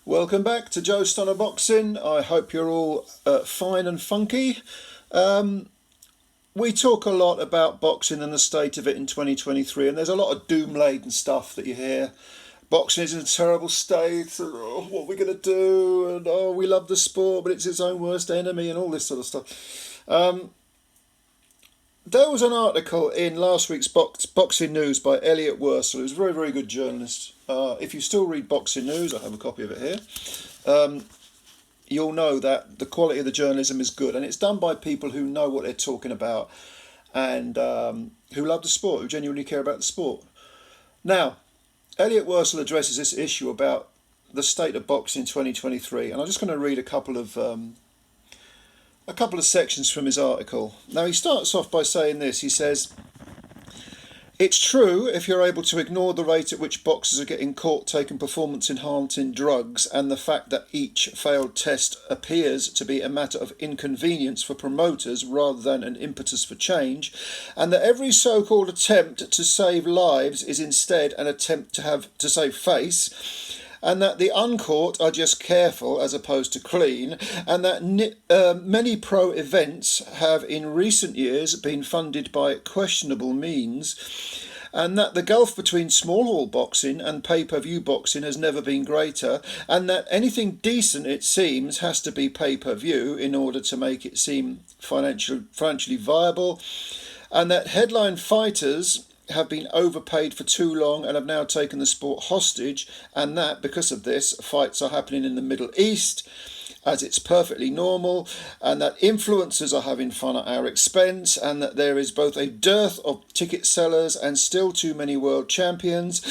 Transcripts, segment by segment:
Welcome back to Joe Stunner Boxing. I hope you're all fine and funky. We talk a lot about boxing and the state of it in 2023, and there's a lot of doom-laden stuff that you hear. Boxing is in a terrible state, and what are we going to do? And we love the sport, but it's its own worst enemy, and all this sort of stuff. There was an article in last week's Boxing News by Elliot Wursel, who's a very, very good journalist. If you still read Boxing News, I have a copy of it here, you'll know that the quality of the journalism is good, and it's done by people who know what they're talking about and who love the sport, who genuinely care about the sport. Now, Elliot Wursel addresses this issue about the state of boxing in 2023, and I'm just going to read a couple of sections from his article. Now, he starts off by saying this. He says, "It's true if you're able to ignore the rate at which boxers are getting caught taking performance-enhancing drugs and the fact that each failed test appears to be a matter of inconvenience for promoters rather than an impetus for change, and that every so-called attempt to save lives is instead an attempt to save face, and that the uncaught are just careful as opposed to clean, and that many pro events have in recent years been funded by questionable means, and that the gulf between small hall boxing and pay-per-view boxing has never been greater, and that anything decent, it seems, has to be pay-per-view in order to make it seem financially viable, and that headline fighters have been overpaid for too long and have now taken the sport hostage, and that because of this fights are happening in the Middle East as it's perfectly normal, and that influencers are having fun at our expense, and that there is both a dearth of ticket sellers and still too many world champions,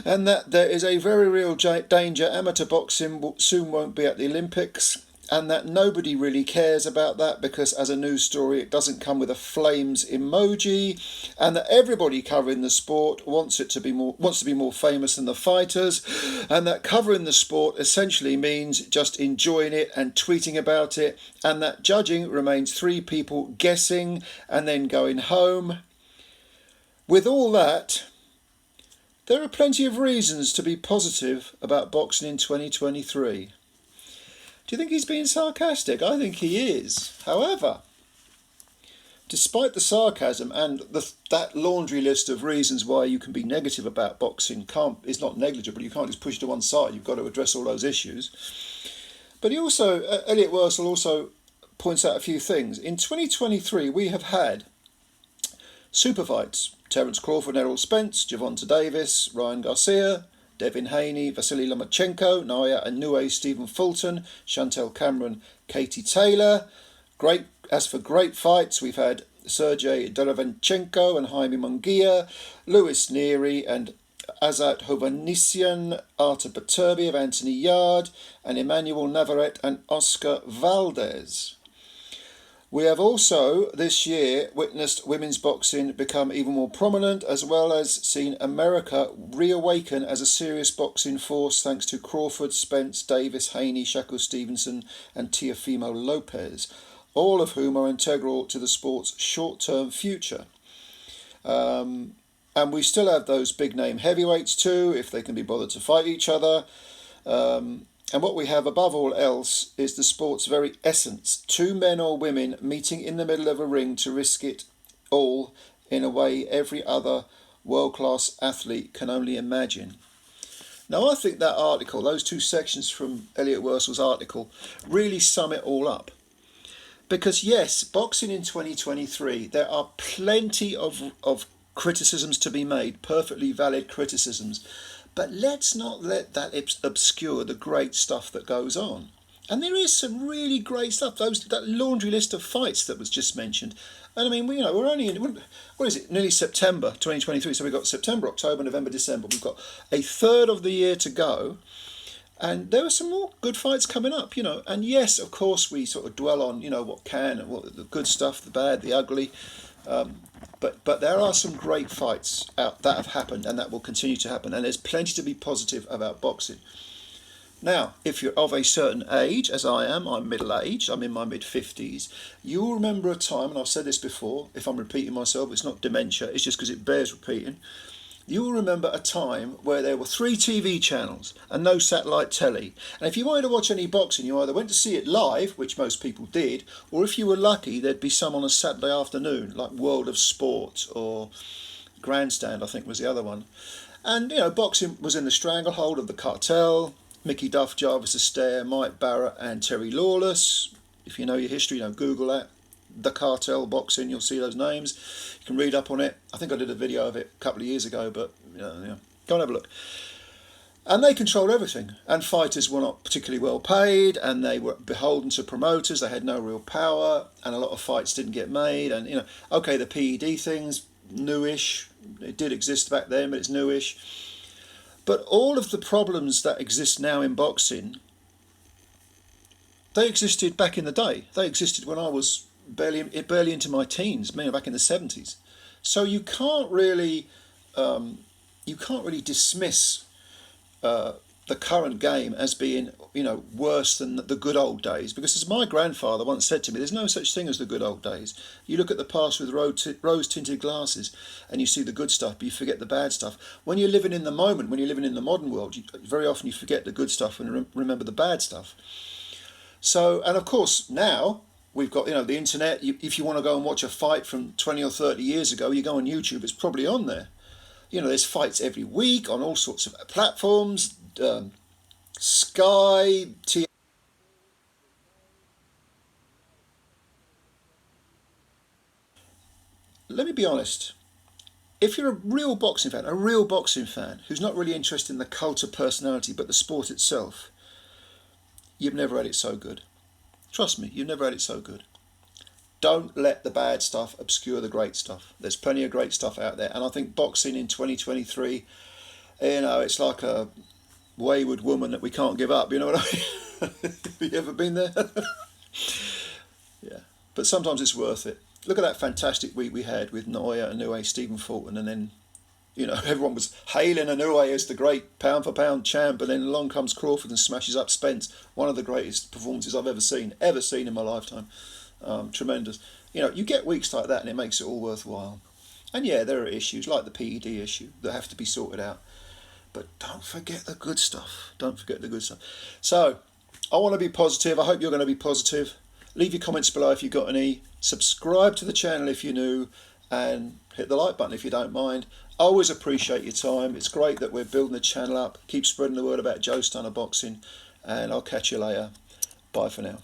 and that there is a very real danger amateur boxing soon won't be at the Olympics, and that nobody really cares about that because as a news story it doesn't come with a flames emoji, and that everybody covering the sport wants to be more famous than the fighters, and that covering the sport essentially means just enjoying it and tweeting about it, and that judging remains three people guessing and then going home. With all that, there are plenty of reasons to be positive about boxing in 2023. Do you think he's being sarcastic? I think he is. However, despite the sarcasm and that laundry list of reasons why you can be negative about boxing is not negligible. You can't just push it to one side. You've got to address all those issues. But Elliot Wursel also points out a few things. In 2023, we have had super fights. Terence Crawford, Errol Spence, Gervonta Davis, Ryan Garcia, Devin Haney, Vasily Lomachenko, Naya Inoue, Stephen Fulton, Chantel Cameron, Katie Taylor. As for great fights, we've had Sergey Derevyanchenko and Jaime Munguia, Louis Neary and Azat Hovhannisyan, Artur Beterbiev, Anthony Yard, and Emmanuel Navarrete and Oscar Valdez. We have also this year witnessed women's boxing become even more prominent, as well as seen America reawaken as a serious boxing force thanks to Crawford, Spence, Davis, Haney, Shakur Stevenson and Teofimo Lopez, all of whom are integral to the sport's short-term future. And we still have those big-name heavyweights too, if they can be bothered to fight each other. And what we have above all else is the sport's very essence. Two men or women meeting in the middle of a ring to risk it all in a way every other world-class athlete can only imagine. Now, I think that article, those two sections from Elliot Wursel's article, really sum it all up. Because yes, boxing in 2023, there are plenty of criticisms to be made, perfectly valid criticisms. But let's not let that obscure the great stuff that goes on. And there is some really great stuff. That laundry list of fights that was just mentioned. And I mean, we're only in, nearly September 2023. So we've got September, October, November, December. We've got a third of the year to go. And there are some more good fights coming up, And yes, of course, we sort of dwell on, what can and what the good stuff, the bad, the ugly. But there are some great fights out that have happened and that will continue to happen. And there's plenty to be positive about boxing. Now, if you're of a certain age, as I am, I'm middle-aged, I'm in my mid-50s, you'll remember a time, and I've said this before, if I'm repeating myself, it's not dementia, it's just because it bears repeating, you'll remember a time where there were 3 TV channels and no satellite telly. And if you wanted to watch any boxing, you either went to see it live, which most people did, or if you were lucky, there'd be some on a Saturday afternoon, like World of Sport or Grandstand, I think was the other one. And, boxing was in the stranglehold of the cartel. Mickey Duff, Jarvis Astaire, Mike Barrett and Terry Lawless. If you know your history, Google that. The cartel boxing, you'll see those names. You can read up on it. I think I did a video of it a couple of years ago, but go and have a look. And they controlled everything. And fighters were not particularly well paid, and they were beholden to promoters. They had no real power, and a lot of fights didn't get made. And, okay, the PED thing's newish. It did exist back then, but it's newish. But all of the problems that exist now in boxing, they existed back in the day. They existed when I was barely into my teens, back in the 70s. So you can't really dismiss the current game as being worse than the good old days, because as my grandfather once said to me, there's no such thing as the good old days. You look at the past with rose-tinted glasses and you see the good stuff, but you forget the bad stuff. When you're living in the moment, when you're living in the modern world, very often you forget the good stuff and remember the bad stuff. So, and of course now we've got the internet. If you want to go and watch a fight from 20 or 30 years ago, you go on YouTube, it's probably on there. There's fights every week on all sorts of platforms. Sky, Let me be honest. If you're a real boxing fan who's not really interested in the cult of personality but the sport itself, you've never had it so good. Trust me, you've never had it so good. Don't let the bad stuff obscure the great stuff. There's plenty of great stuff out there. And I think boxing in 2023, it's like a wayward woman that we can't give up. You know what I mean? Have you ever been there? Yeah. But sometimes it's worth it. Look at that fantastic week we had with Naoya Inoue, Stephen Fulton, and then, everyone was hailing Inoue as the great pound-for-pound champ, and then along comes Crawford and smashes up Spence. One of the greatest performances I've ever seen in my lifetime. Tremendous. You get weeks like that and it makes it all worthwhile. And yeah, there are issues like the PED issue that have to be sorted out. But don't forget the good stuff. So, I want to be positive. I hope you're going to be positive. Leave your comments below if you've got any. Subscribe to the channel if you're new. And hit the like button if you don't mind. I always appreciate your time. It's great that we're building the channel up. Keep spreading the word about Joe Stunner Boxing. And I'll catch you later. Bye for now.